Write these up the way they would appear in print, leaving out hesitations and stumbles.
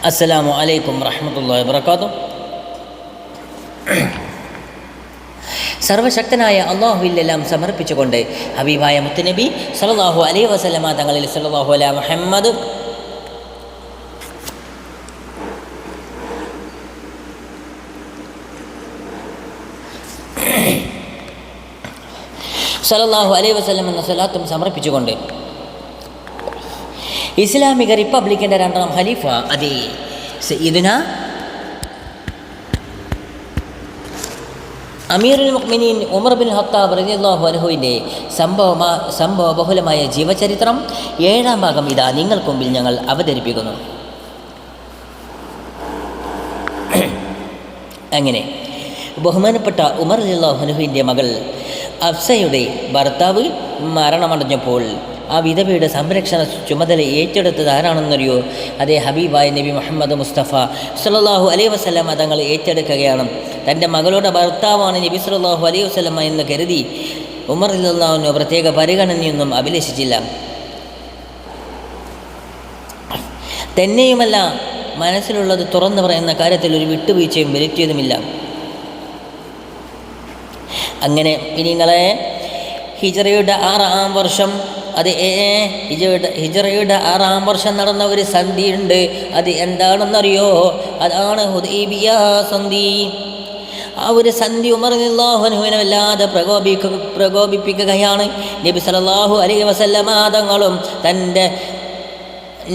അസ്സലാമു അലൈക്കും വറഹ്മത്തുള്ളാഹി വബറകാതുഹു. സർവശക്തനായ അള്ളാഹുവിലെല്ലാം സമർപ്പിച്ചുകൊണ്ട് ഹബീബായ മുത്തുനബി സല്ലല്ലാഹു അലൈഹി വസല്ലമ തങ്ങളിൽ സല്ലല്ലാഹു അലാ മുഹമ്മദ് സല്ലല്ലാഹു അലൈഹി വസല്ലം എന്ന സ്വലാത്തും സമർപ്പിച്ചുകൊണ്ട് ഇസ്ലാമിക റിപ്പബ്ലിക്കിൻ്റെ രണ്ടാം ഖലീഫ അതി സയ്യിദുന അമീറുൽ മുഅ്മിനീൻ ഉമർ ബിൻ ഖത്താബ് റളിയല്ലാഹു അൻഹുവിൻ്റെ സംഭവ ബഹുലമായ ജീവചരിത്രം 7-ാം ഭാഗം ഇതാ നിങ്ങൾക്ക് മുമ്പിൽ ഞങ്ങൾ അവതരിപ്പിക്കുന്നു. അങ്ങനെ ബഹുമാനപ്പെട്ട ഉമർ റളിയല്ലാഹു അൻഹുവിൻ്റെ മകൾ അഫ്സയുടെ ഭർത്താവ് മരണമടഞ്ഞപ്പോൾ ആ വിധവയുടെ സംരക്ഷണ ചുമതല ഏറ്റെടുത്തത് ആരാണെന്നറിയോ? അതേ ഹബീബായ നബി മുഹമ്മദ് മുസ്തഫ സല്ലല്ലാഹു അലൈഹി വസല്ലമ തങ്ങൾ ഏറ്റെടുക്കുകയാണ്. തൻ്റെ മകളുടെ ഭർത്താവാണ് നബി സല്ലല്ലാഹു അലൈഹി വസല്ലമ എന്ന് കരുതി ഉമർ റളിയല്ലാഹു അൻഹു പ്രത്യേക പരിഗണനയൊന്നും അഭിലഷിച്ചില്ല. തന്നെയുമല്ല, മനസ്സിലുള്ളത് തുറന്നു പറയുന്ന കാര്യത്തിൽ ഒരു വിട്ടുവീഴ്ചയും വരുത്തിയതുമില്ല. അങ്ങനെ നിങ്ങളെ ഹിജറയുടെ 6-ാം വർഷം ഹിജറയുടെ 6-ാം വർഷം നടന്ന ഒരു സന്ധിയുണ്ട്. അത് എന്താണെന്നറിയോ? അതാണ് ഹുദൈബിയ സന്ധി. ആ ഒരു സന്ധി ഉമർ റളിയല്ലാഹു അൻഹുവിനെ വല്ലാതെ പ്രകോപിപ്പിക്കുകയാണ്. നബി സല്ലല്ലാഹു അലൈഹി വസല്ലമ തങ്ങളും തൻ്റെ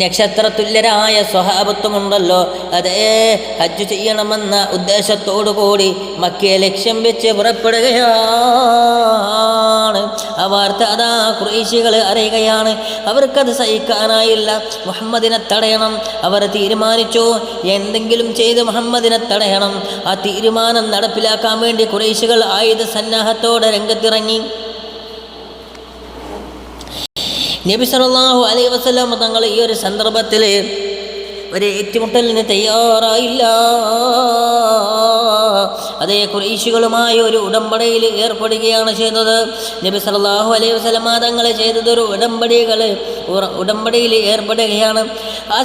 നക്ഷത്രതുല്യരായ സ്വഹാബത്തുമുണ്ടല്ലോ, അതേ ഹജ്ജ് ചെയ്യണമെന്ന ഉദ്ദേശത്തോടു കൂടി മക്കയെ ലക്ഷ്യം വെച്ച് പുറപ്പെടുകയാണ്. ആ വാർത്ത അതാ ഖുറൈശികൾ അറിയുകയാണ്. അവർക്കത് സഹിക്കാനായില്ല. മുഹമ്മദിനെ തടയണം. അവർ തീരുമാനിച്ചു, എന്തെങ്കിലും ചെയ്ത് മുഹമ്മദിനെ തടയണം. ആ തീരുമാനം നടപ്പിലാക്കാൻ വേണ്ടി ഖുറൈശികൾ ആയുധ സന്നാഹത്തോടെ രംഗത്തിറങ്ങി. നബി സല്ലല്ലാഹു അലൈഹി വസല്ലം തങ്ങൾ ഈ ഒരു സന്ദർഭത്തിൽ ഒരു ഏറ്റുമുട്ടലിന് തയ്യാറായില്ല. അതേ ഖുറൈശികളുമായി ഒരു ഉടമ്പടിയിൽ ഏർപ്പെടുകയാണ് ചെയ്തത്. നബി സല്ലല്ലാഹു അലൈഹി വസല്ലം തങ്ങൾ ചെയ്തത് ഒരു ഉടമ്പടിയിൽ ഏർപ്പെടുകയാണ്. ആ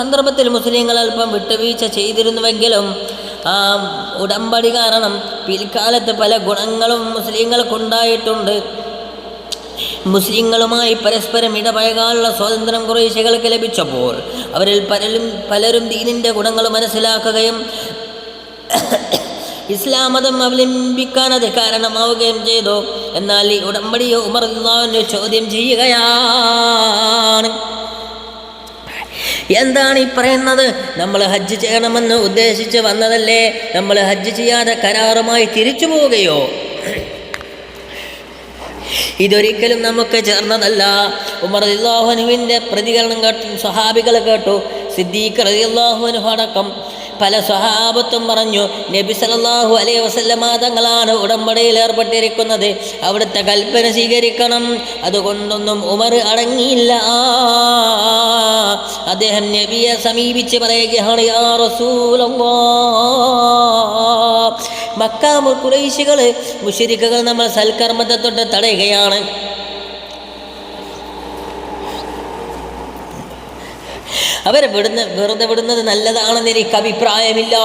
സന്ദർഭത്തിൽ മുസ്ലിങ്ങൾ അല്പം വിട്ടുവീഴ്ച ചെയ്തിരുന്നുവെങ്കിലും ആ ഉടമ്പടി കാരണം പിൽക്കാലത്ത് പല ഗുണങ്ങളും മുസ്ലിങ്ങൾക്കുണ്ടായിട്ടുണ്ട്. മുസ്ലിങ്ങളുമായി പരസ്പരം ഇടപഴകാനുള്ള സ്വാതന്ത്ര്യം ഖുറൈശികൾക്ക് ലഭിച്ചപ്പോൾ അവരിൽ പലരും ദീനിൻ്റെ ഗുണങ്ങൾ മനസ്സിലാക്കുകയും ഇസ്ലാം മതം അവലംബിക്കാൻ അത് കാരണമാവുകയും ചെയ്തു. എന്നാൽ ഈ ഉടമ്പടിയെ ഉമർ റളിയല്ലാഹു അൻഹു ചോദ്യം ചെയ്യുകയാണ്. എന്താണ് ഈ പറയുന്നത്? നമ്മൾ ഹജ്ജ് ചെയ്യണമെന്ന് ഉദ്ദേശിച്ച് വന്നതല്ലേ? നമ്മൾ ഹജ്ജ് ചെയ്യാതെ കരാറുമായി തിരിച്ചു പോവുകയോ? ഇതൊരിക്കലും നമുക്ക് ചേർന്നതല്ല. ഉമർ റളിയല്ലാഹു അൻഹുവിൻ്റെ പ്രതികരണം കേട്ടു സ്വഹാബികൾ കേട്ടു. സിദ്ദീഖ് റളിയല്ലാഹു അൻഹു അടക്കം പല സ്വഹാബത്തും പറഞ്ഞു, നബി സല്ലല്ലാഹു അലൈഹി വസല്ലമ തങ്ങളാണ് ഉടമ്പടിയിൽ ഏർപ്പെട്ടിരിക്കുന്നത്, അവിടുത്തെ കൽപ്പന സ്വീകരിക്കണം. അതുകൊണ്ടൊന്നും ഉമർ അടങ്ങിയില്ല. അദ്ദേഹം നബിയെ സമീപിച്ച് പറയുകയാണ്, യാ റസൂലല്ലാഹ്, മക്ക ഖുറൈശികൾ മുശ്രിക്കുകൾ നമ്മൾ സൽക്കർമ്മത്തെ തൊട്ട് തടയുകയാണ്. അവരെ വെറുതെ വിടുന്നത് നല്ലതാണെന്ന് എനിക്ക് അഭിപ്രായമില്ല.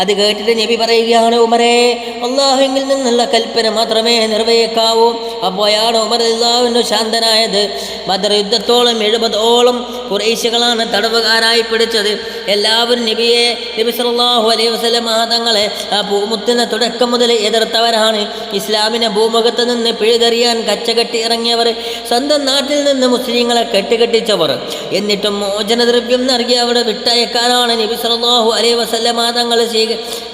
അത് കേട്ടിട്ട് നബി പറയുകയാണ്, ഉമറേ, അള്ളാഹുവിൽ നിന്നുള്ള കൽപ്പന മാത്രമേ നിർവഹിക്കാവൂ. അപ്പോഴാണ് ഉമർ റളിയല്ലാഹു അൻഹു ശാന്തനായത്. ബദർ യുദ്ധത്തോളം 70ഓളം ഖുറൈശികളാണ് തടവുകാരായി പിടിച്ചത്. എല്ലാവരും നബി സല്ലല്ലാഹു അലൈഹി വസല്ലം തങ്ങളെ ആ ഭൂമുത്തിന് തുടക്കം മുതൽ എതിർത്തവരാണ്. ഇസ്ലാമിനെ ഭൂമുഖത്ത് നിന്ന് പിഴുതെറിയാൻ കച്ചകെട്ടി ഇറങ്ങിയവർ, സ്വന്തം നാട്ടിൽ നിന്ന് മുസ്ലിങ്ങളെ കെട്ടിച്ചവർ. എന്നിട്ടും മോചനദ്രവ്യം നൽകി അവിടെ വിട്ടയക്കാനാണ് നബി സല്ലല്ലാഹു അലൈഹി വസല്ലം തങ്ങൾ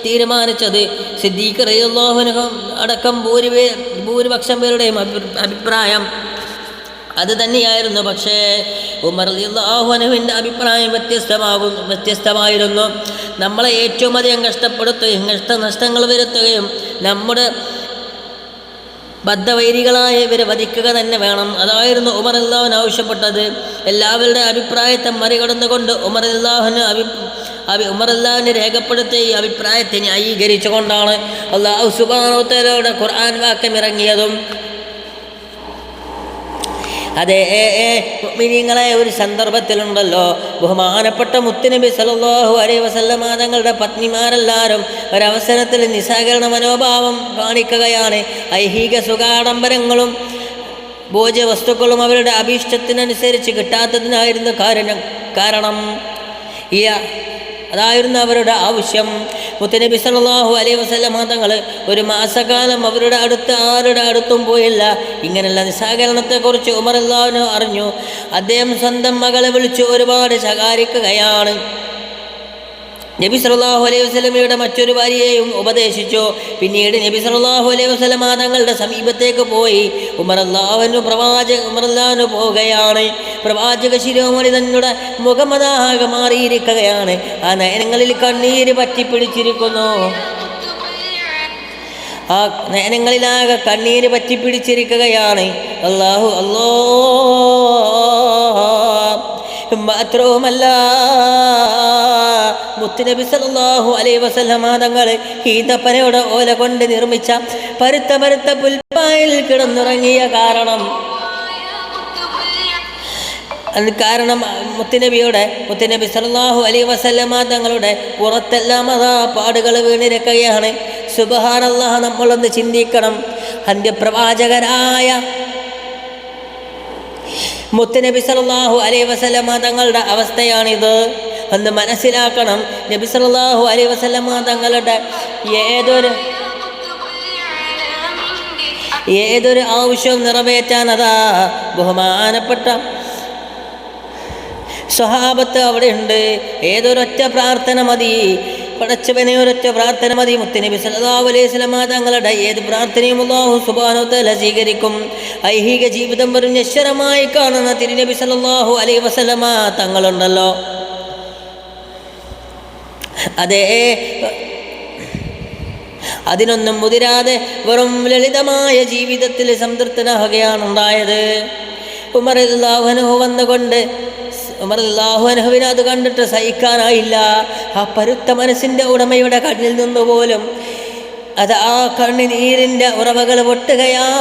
തീരുമാനിച്ചത്. സിദ്ദീഖ് റളിയല്ലാഹു അൻഹു അടക്കം ഭൂരിപക്ഷം പേരുടെയും അഭിപ്രായം അത് തന്നെയായിരുന്നു. പക്ഷേ ഉമർ റളിയല്ലാഹു അൻഹുവിൻ്റെ അഭിപ്രായം വ്യത്യസ്തമായിരുന്നു. നമ്മളെ ഏറ്റവും അധികം കഷ്ടപ്പെടുത്തുകയും നഷ്ടങ്ങൾ വരുത്തുകയും നമ്മുടെ ബദ്ധവൈരികളായ ഇവരെ വധിക്കുക തന്നെ വേണം. അതായിരുന്നു ഉമർ റളിയല്ലാഹു അൻഹു ആവശ്യപ്പെട്ടത്. എല്ലാവരുടെ അഭിപ്രായത്തെ മറികടന്നുകൊണ്ട് ഉമർ റളിയല്ലാഹു അൻഹു രേഖപ്പെടുത്തിയ ഈ അഭിപ്രായത്തെ ന്യായീകരിച്ചുകൊണ്ടാണ് അല്ലാഹു സുബ്ഹാനഹു വ തആലയുടെ ഖുർആൻ വാക്യം ഇറങ്ങിയതും അതേ മുഅ്മിനീങ്ങളെ, ഒരു സന്ദർഭത്തിലുണ്ടല്ലോ ബഹുമാനപ്പെട്ട മുത്തുനബി സല്ലല്ലാഹു അലൈഹി വസല്ലമ തങ്ങളുടെ പത്നിമാരെല്ലാവരും ഒരവസരത്തിൽ നിസ്സഹകരണ മനോഭാവം കാണിക്കുകയാണ്. ഐഹിക സുഖാഡംബരങ്ങളും ഭോജ്യവസ്തുക്കളും അവരുടെ അഭീഷ്ടത്തിനനുസരിച്ച് കിട്ടാത്തതിനായിരുന്നു കാരണം അതായിരുന്നു അവരുടെ ആവശ്യം. മുത്തുനബി സല്ലല്ലാഹു അലൈഹി വസല്ലമ തങ്ങൾ ഒരു മാസക്കാലം അവരുടെ ആരുടെ അടുത്തും പോയില്ല. ഇങ്ങനെയുള്ള നിസ്സഹകരണത്തെക്കുറിച്ച് ഉമർ റളിയല്ലാഹു അൻഹു അറിഞ്ഞു. അദ്ദേഹം സ്വന്തം മകളെ വിളിച്ച് ഒരുപാട് ശകാരിക്കുകയാണ്. നബി സല്ലല്ലാഹു അലൈഹി വസല്ലമയുടെ മറ്റൊരു ഭാര്യയെയും ഉപദേശിച്ചു. പിന്നീട് നബി സല്ലല്ലാഹു അലൈഹി വസല്ലമ തങ്ങളുടെ സമീപത്തേക്ക് പോയി. ഉമർ റളിയല്ലാഹു അൻഹു പോവുകയാണ്. പ്രവാചക ശിരോമണി തങ്ങളുടെ മുഖമതാകെ മാറിയിരിക്കുകയാണ്. ആ നയനങ്ങളിൽ കണ്ണീര് പറ്റിപ്പിടിച്ചിരിക്കുന്നു. ആ നയനങ്ങളിലാകെ കണ്ണീര് പറ്റിപ്പിടിച്ചിരിക്കുകയാണ്. മാത്രവുമല്ല, മുത്തുനബി സല്ലല്ലാഹു അലൈഹി വസല്ലമ തങ്ങൾ ഈന്തപ്പനയുടെ ഓല കൊണ്ട് നിർമ്മിച്ച പരുത്ത പുൽപ്പായിൽ കിടന്നുറങ്ങിയ കാരണം മുത്തുനബി സല്ലല്ലാഹു അലൈഹി വസല്ലമ തങ്ങളുടെ പുറത്തെല്ലാം അതാ പാടുകൾ വീണിരിക്കുകയാണ്. സുബ്ഹാനല്ലാഹ്, നമ്മളൊന്ന് ചിന്തിക്കണം. അന്ത്യപ്രവാചകരായ മുത്തുനബി സല്ലല്ലാഹു അലൈഹി വസല്ലമ തങ്ങളുടെ അവസ്ഥയാണിത് എന്ന് മനസ്സിലാക്കണം. നബി സല്ലല്ലാഹു അലൈഹി വസല്ലമ തങ്ങളുടെ ഏതൊരു ആവശ്യവും നിറവേറ്റാൻ അതാ ബഹുമാനപ്പെട്ട സ്വഹാബത്ത് അവിടെ ഉണ്ട്. ഏതൊരൊറ്റ പ്രാർത്ഥന മതി, പടച്ചവനെ ഒരൊറ്റ പ്രാർത്ഥന മതി. മുത്തുനബി സല്ലല്ലാഹു അലൈഹി വസല്ലമ തങ്ങളുടെ ഏത് പ്രാർത്ഥനയും അല്ലാഹു സുബ്ഹാനഹു വ തആല സ്വീകരിക്കും. ഐഹിക ജീവിതം വെറും നശ്വരമായി കാണുന്ന തിരുനബി സല്ലല്ലാഹു അലൈഹി വസല്ലമ തങ്ങളുണ്ടല്ലോ, അതേ അതിനൊന്നും മുതിരാതെ വെറും ലളിതമായ ജീവിതത്തിൽ സംതൃപ്തനാവുകയാണ് ഉണ്ടായത്. ഉമർ റളിയല്ലാഹു അൻഹു വന്നുകൊണ്ട് ഉമർ റളിയല്ലാഹു അൻഹുവിനെ അത് കണ്ടിട്ട് സഹിക്കാനായില്ല. ആ പരുത്ത മനസ്സിൻ്റെ ഉടമയുടെ കണ്ണിൽ നിന്ന് പോലും അത് ആ കണ്ണുനീരിൻ്റെ ഉറവകൾ പൊട്ടുകയാണ്.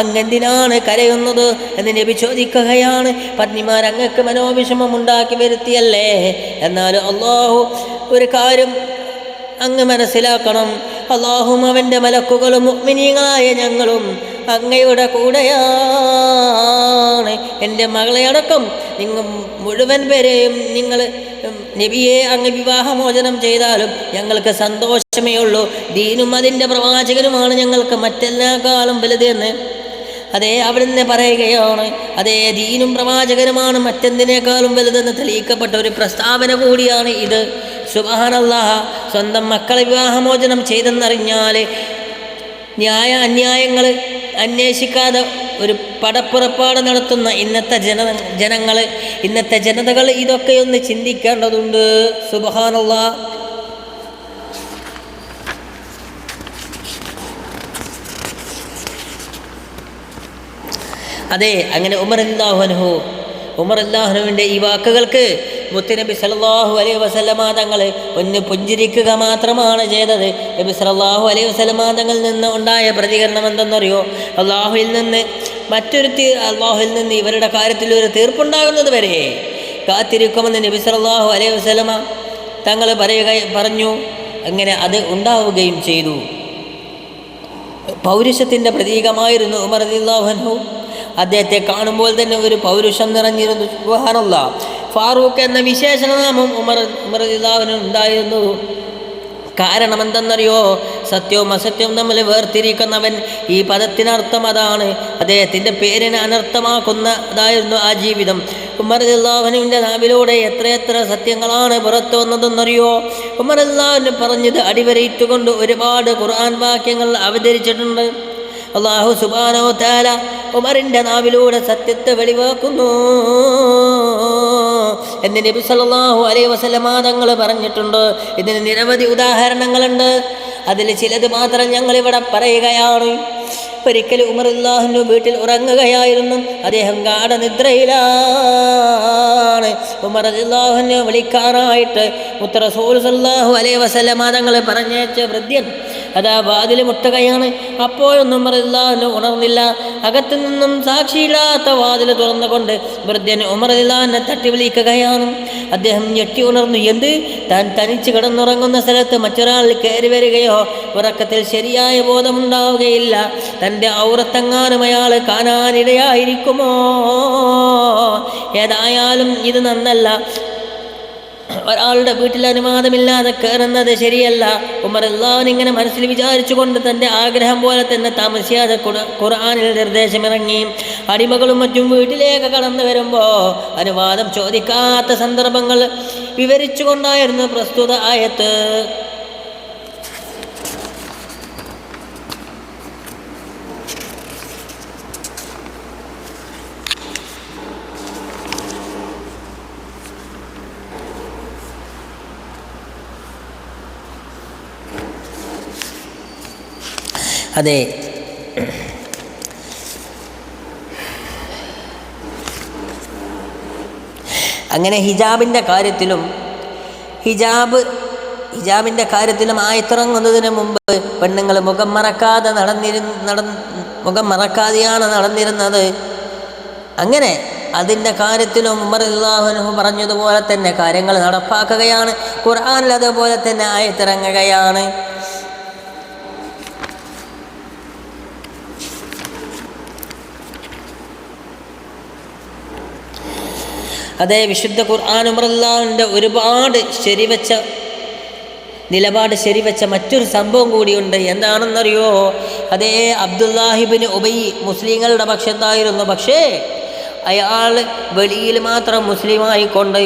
അങ്ങെന്തിനാണ് കരയുന്നത് എന്ന് നബി ചോദിക്കുകയാണ്. പത്നിമാർ അങ്ങക്ക് മനോവിഷമം ഉണ്ടാക്കി വരുത്തിയല്ലേ? എന്നാലും അല്ലാഹു ഒരു കാര്യം അങ്ങ് മനസ്സിലാക്കണം. അല്ലാഹും അവൻ്റെ മലക്കുകളും മുഅ്മിനീങ്ങളായ ഞങ്ങളും അങ്ങയുടെ കൂടെയാണ്. എൻ്റെ മകളെ അടക്കം നിങ്ങൾ മുഴുവൻ പേരെയും നിങ്ങൾ നബിയെ അങ്ങ് വിവാഹമോചനം ചെയ്താലും ഞങ്ങൾക്ക് സന്തോഷമേ ഉള്ളൂ. ദീനും അതിൻ്റെ പ്രവാചകനുമാണ് ഞങ്ങൾക്ക് മറ്റെല്ലാക്കാളും വലുതെന്ന് അതേ അവിടുന്ന് പറയുകയാണ്. അതേ ദീനും പ്രവാചകനുമാണ് മറ്റെന്തിനേക്കാളും വലുതെന്ന് തെളിയിക്കപ്പെട്ട ഒരു പ്രസ്താവന കൂടിയാണ് ഇത്. സുബ്ഹാനല്ലാഹ്, സ്വന്തം മക്കളെ വിവാഹമോചനം ചെയ്തെന്നറിഞ്ഞാൽ അന്യായങ്ങൾ അന്വേഷിക്കാതെ ഒരു പടപ്പുറപ്പാട് നടത്തുന്ന ഇന്നത്തെ ജനതകൾ ഇതൊക്കെയൊന്ന് ചിന്തിക്കേണ്ടതുണ്ട്. സുബ്ഹാനല്ലാഹ്. അതെ, അങ്ങനെ ഉമർ റളിയല്ലാഹുവിൻ്റെ ഈ വാക്കുകൾക്ക് മുത്തുനബി സല്ലല്ലാഹു അലൈഹി വസല്ലമ തങ്ങൾ ഒന്ന് പുഞ്ചിരിക്കുക മാത്രമാണ് ചെയ്തത്. നബി സല്ലല്ലാഹു അലൈഹി വസല്ലമ തങ്ങളിൽ നിന്ന് ഉണ്ടായ പ്രതികരണം എന്തെന്നറിയോ? അള്ളാഹുവിൽ നിന്ന് ഇവരുടെ കാര്യത്തിൽ ഒരു തീർപ്പുണ്ടാകുന്നത് വരെ കാത്തിരിക്കുമെന്ന് നബി സല്ലല്ലാഹു അലൈഹി വസല്ലമ തങ്ങൾ പറഞ്ഞു. അങ്ങനെ അത് ഉണ്ടാവുകയും ചെയ്തു. പൗരുഷത്തിൻ്റെ പ്രതീകമായിരുന്നു ഉമർ റളിയല്ലാഹു അൻഹു. അദ്ദേഹത്തെ കാണുമ്പോൾ തന്നെ ഒരു പൗരുഷം നിറഞ്ഞിരുന്നു. സുബ്ഹാനല്ലാഹ്. ഫാറൂഖ് എന്ന വിശേഷണനാമം ഉമർ റളിയല്ലാഹു അൻഹു ഉണ്ടായിരുന്നു. കാരണം എന്തെന്നറിയോ? സത്യവും അസത്യവും തമ്മിൽ വേർതിരിക്കുന്നവൻ. ഈ പദത്തിനർത്ഥം അതാണ്. അദ്ദേഹത്തിൻ്റെ പേരിനെ അനർത്ഥമാക്കുന്നതായിരുന്നു ആ ജീവിതം. ഉമർ റളിയല്ലാഹു അൻഹുവിൻ്റെ നാവിലൂടെ എത്രയെത്ര സത്യങ്ങളാണ് പുറത്തു വന്നതെന്നറിയോ? ഉമർ റളിയല്ലാഹു അൻഹു പറഞ്ഞത് അടിവരയിട്ടുകൊണ്ട് ഒരുപാട് ഖുർആൻ വാക്യങ്ങൾ അവതരിച്ചിട്ടുണ്ട്. അല്ലാഹു സുബ്ഹാനഹു വ തആല ഉമറിൻ്റെ നാവിലൂടെ സത്യത്തെ വെളിവാക്കുന്നു എന്ന് നബി സല്ലല്ലാഹു അലൈഹി വസല്ലമ തങ്ങൾ പറഞ്ഞിട്ടുണ്ട്. ഇതിന് നിരവധി ഉദാഹരണങ്ങളുണ്ട്. അതിൽ ചിലത് മാത്രം ഞങ്ങളിവിടെ പറയുകയാണ്. ഒരിക്കൽ ഉമർ റളിയല്ലാഹു അൻഹു വീട്ടിൽ ഉറങ്ങുകയായിരുന്നു. അദ്ദേഹം ഗാഢനിദ്രയിലാണ്. ഉമർ റളിയല്ലാഹു അൻഹു വിളിക്കാനായിട്ട് റസൂൽ സല്ലല്ലാഹു അലൈഹി വസല്ലമ തങ്ങൾ പറഞ്ഞയച്ച വൃദ്ധ്യൻ അതാ വാതിൽ മുട്ടുകയാണ്. അപ്പോഴൊന്നും ഉമർ റളിയല്ലാഹു ഉണർന്നില്ല. അകത്തു നിന്നും സാക്ഷിയില്ലാത്ത വാതിൽ തുറന്നുകൊണ്ട് വൃദ്ധൻ ഉമർ റളിയല്ലാഹു തട്ടി വിളിക്കുകയാണ്. അദ്ദേഹം ഞെട്ടി ഉണർന്നു. എന്ത്? താൻ തനിച്ച് കിടന്നുറങ്ങുന്ന സ്ഥലത്ത് മറ്റൊരാൾ കയറി വരികയോ ഉറക്കത്തിൽ ശരിയായ ബോധമുണ്ടാവുകയില്ല. തൻ്റെ ഔറത്തെങ്ങാനും അയാൾ കാണാനിടയായിരിക്കുമോ? ഏതായാലും ഇത് നന്നല്ല. ഒരാളുടെ വീട്ടിൽ അനുവാദമില്ലാതെ കയറുന്നത് ശരിയല്ല. ഉമർ റളിയല്ലാഹു ഇങ്ങനെ മനസ്സിൽ വിചാരിച്ചുകൊണ്ട് തൻ്റെ ആഗ്രഹം പോലെ തന്നെ താമസിയാതെ ഖുർആനിൽ നിർദ്ദേശമിറങ്ങി. അടിമകളും മറ്റും വീട്ടിലേക്ക് കടന്നു വരുമ്പോൾ അനുവാദം ചോദിക്കാത്ത സന്ദർഭങ്ങൾ വിവരിച്ചുകൊണ്ടായിരുന്നു പ്രസ്തുത ആയത്ത്. അതെ, അങ്ങനെ ഹിജാബിൻ്റെ കാര്യത്തിലും ആയത്തിറങ്ങുന്നതിന് മുമ്പ് പെണ്ണുങ്ങൾ മുഖം മറക്കാതെയാണ് നടന്നിരുന്നത്. അങ്ങനെ അതിൻ്റെ കാര്യത്തിലും ഉമർ റളിയല്ലാഹു അൻഹു പറഞ്ഞതുപോലെ തന്നെ കാര്യങ്ങൾ നടപ്പാക്കുകയാണ്. ഖുർആനിൽ അതുപോലെ തന്നെ ആയത്തിറങ്ങുകയാണ്. അതേ, വിശുദ്ധ ഖുർആൻ ഉമർ റളിയല്ലാഹുവിൻ്റെ ഒരുപാട് നിലപാട് ശരിവെച്ച മറ്റൊരു സംഭവം കൂടിയുണ്ട്. എന്താണെന്നറിയോ? അതേ, അബ്ദുല്ലാഹിബ്നു ഉബൈ മുസ്ലിങ്ങളുടെ പക്ഷത്തായിരുന്നു. പക്ഷേ അയാൾ വെളിയിൽ മാത്രം മുസ്ലിമായിക്കൊണ്ട്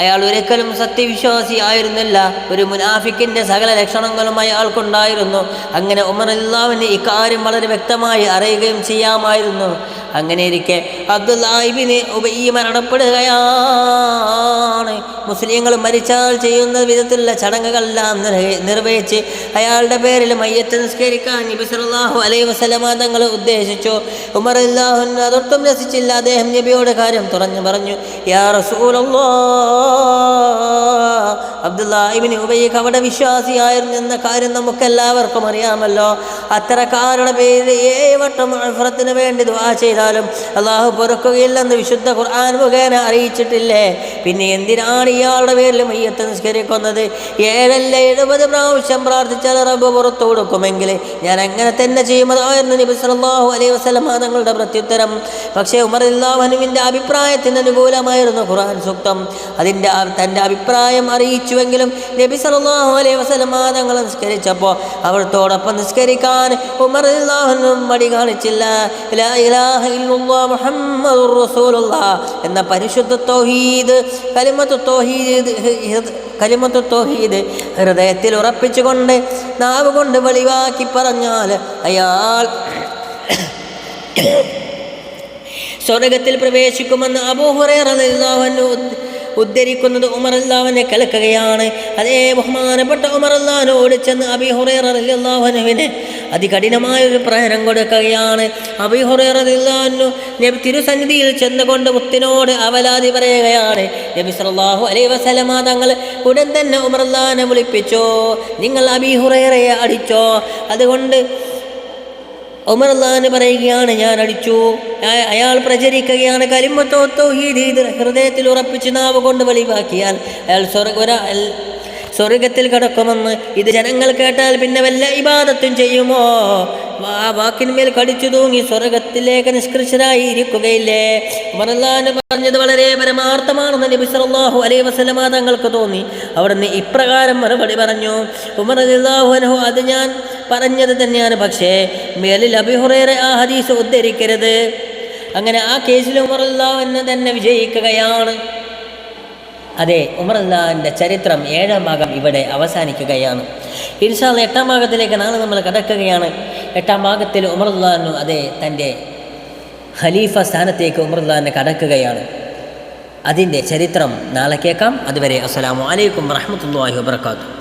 അയാൾ ഒരിക്കലും സത്യവിശ്വാസി ആയിരുന്നില്ല. ഒരു മുനാഫിക്കിൻ്റെ സകല ലക്ഷണങ്ങളും അയാൾക്കുണ്ടായിരുന്നു. അങ്ങനെ ഉമർ റളിയല്ലാഹുവിന് ഇക്കാര്യം വളരെ വ്യക്തമായി അറിയുകയും ചെയ്യാമായിരുന്നു. അങ്ങനെ ഇരിക്കെ അബ്ദുല്ലാഹിബ്നു ഉബൈ മരണപ്പെടുകയാണ്. മുസ്ലിങ്ങൾ മരിച്ചാൽ ചെയ്യുന്ന വിധത്തിലുള്ള ചടങ്ങുകളെല്ലാം നിർവഹിച്ച് അയാളുടെ പേരിൽ മയ്യത്ത് നിസ്കരിക്കാൻ നബി സല്ലല്ലാഹു അലൈഹി വസല്ലമ തങ്ങൾ ഉദ്ദേശിച്ചു. ഉമർ റളിയല്ലാഹു അൻഹു അതൊട്ടും രസിച്ചില്ല. അദ്ദേഹം നബിയോട് കാര്യം തുറന്നു പറഞ്ഞു. യാ റസൂലല്ലാഹ്, അബ്ദുല്ലാഹിബ്നു ഉബൈ കപട വിശ്വാസിയായിരുന്നു എന്ന കാര്യം നമുക്കെല്ലാവർക്കും അറിയാമല്ലോ. അത്തരക്കാരുടെ പേരിൽ 7 വട്ടം മഗ്ഫിറത്തിന് വേണ്ടി ദുആ ചെയ്താലും അള്ളാഹു പൊറുക്കുകയില്ലെന്ന് വിശുദ്ധ ഖുർആൻ മുഖേന അറിയിച്ചിട്ടില്ലേ? പിന്നെ എന്തിനാണ് ഇയാളുടെ പേരിൽ മയ്യത്ത് നിസ്കരിക്കുന്നത്? 70 പ്രാവശ്യം പ്രാർത്ഥിച്ചാൽ റബ്ബ് പുറത്തു കൊടുക്കുമെങ്കിൽ ഞാൻ അങ്ങനെ തന്നെ ചെയ്യുന്നതായിരുന്നു നബി സല്ലല്ലാഹു അലൈഹി വസല്ലം തങ്ങളുടെ പ്രത്യുത്തരം. പക്ഷേ ഉമർ റളിയല്ലാഹു അൻഹുവിൻ്റെ അഭിപ്രായത്തിന് അനുകൂലമായിരുന്നു ഖുർആൻ സൂക്തം. തൻ്റെ അഭിപ്രായം അറിയിച്ചുവെങ്കിലും നബി സല്ലല്ലാഹു അലൈഹി വസല്ലം തങ്ങൾ നിസ്കരിച്ചപ്പോൾ അവിടത്തോടൊപ്പം നിസ്കരിക്കാൻ ഉമർ റളിയല്ലാഹു അൻഹു മടി കാണിച്ചില്ല. ലാ ഇലാഹ ഇല്ലല്ലാഹ് മുഹമ്മദുർ റസൂലുള്ളാഹ് എന്ന പരിശുദ്ധ തൗഹീദ്, കലിമത്തു തൗഹീദ് ഹൃദയത്തിൽ ഉറപ്പിച്ചുകൊണ്ട് നാവ് കൊണ്ട് വെളിവാക്കി പറഞ്ഞാൽ അയാൾ സ്വർഗത്തിൽ പ്രവേശിക്കുമെന്ന് അബൂ ഹുറൈറ റളിയല്ലാഹു അൻഹു ഉദ്ധരിക്കുന്നത് ഉമർ റളിയല്ലാഹു അൻഹു കേൾക്കുകയാണ്. അതേ ബഹുമാനപ്പെട്ട ഉമർ റളിയല്ലാഹു അൻഹു ഓടിച്ചെന്ന് അബീ ഹുറൈറ റളിയല്ലാഹു അൻഹുവിനെ അതികഠിനമായൊരു പ്രഹരം കൊടുക്കുകയാണ്. അബീ ഹുറൈറ റളിയല്ലാഹു അൻഹു നബി തിരുസന്നിധിയിൽ ചെന്നുകൊണ്ട് മുത്തിനോട് അവലാതി പറയുകയാണ്. നബി സല്ലല്ലാഹു അലൈഹി വസല്ലമ തങ്ങൾ ഉടൻ തന്നെ ഉമർ റളിയല്ലാഹു അൻഹു വിളിപ്പിച്ചു. നിങ്ങൾ അബീ ഹുറൈറയെ അടിച്ചോ? അതുകൊണ്ട് ഉമർ റളിയല്ലാഹു അൻഹു പറയുകയാണ്, ഞാൻ അടിച്ചു. അയാൾ പ്രചരിക്കുകയാണ് കലിമത്തു തൗഹീദ് ഹൃദയത്തിൽ ഉറപ്പിച്ച് നാവ് കൊണ്ട് വെളിവാക്കിയാൽ അയാൾ സ്വർഗത്തിൽ കടക്കുമെന്ന്. ഇത് ജനങ്ങൾ കേട്ടാൽ പിന്നെ വല്ല ഇബാദത്തും ചെയ്യുമോ? ആ വാക്കിന്മേൽ കടിച്ചു തൂങ്ങി സ്വർഗത്തിലേക്ക് നിഷ്കൃഷരായി ഇരിക്കുകയില്ലേ? ഉമർ റളിയല്ലാഹു അൻഹു പറഞ്ഞത് വളരെ പരമാർത്ഥമാണെന്ന് നബി സല്ലല്ലാഹു അലൈഹി വസല്ലമ തങ്ങൾക്ക് തോന്നി. അവിടുന്ന് ഇപ്രകാരം മറുപടി പറഞ്ഞു. ഉമർ റളിയല്ലാഹു അൻഹു, അത് ഞാൻ പറഞ്ഞത് തന്നെയാണ്, പക്ഷേ മേലിൽ അബീ ഹുറൈറ ആ ഹദീസ് ഉദ്ധരിക്കരുത്. അങ്ങനെ ആ കേസിൽ ഉമർ റളിയല്ലാഹു അൻഹു തന്നെ വിജയിക്കുകയാണ്. അതെ, ഉമർ റളിയല്ലാഹുവിൻ്റെ ചരിത്രം 7ാം ഭാഗം ഇവിടെ അവസാനിക്കുകയാണ്. ഇൻഷാ അല്ലാഹ് 8ാം ഭാഗത്തിലേക്ക് നാളെ നമ്മൾ കടക്കുകയാണ്. 8ാം ഭാഗത്തിൽ ഉമർ റളിയല്ലാഹു അൻഹു അതെ തൻ്റെ ഖലീഫ സ്ഥാനത്തേക്ക് ഉമർ റളിയല്ലാഹു അൻഹു കടക്കുകയാണ്. അതിൻ്റെ ചരിത്രം നാളെ കേൾക്കാം. അതുവരെ അസ്സലാമു അലൈക്കും വറഹ്മത്തുള്ളാഹി വബറകാതുഹു.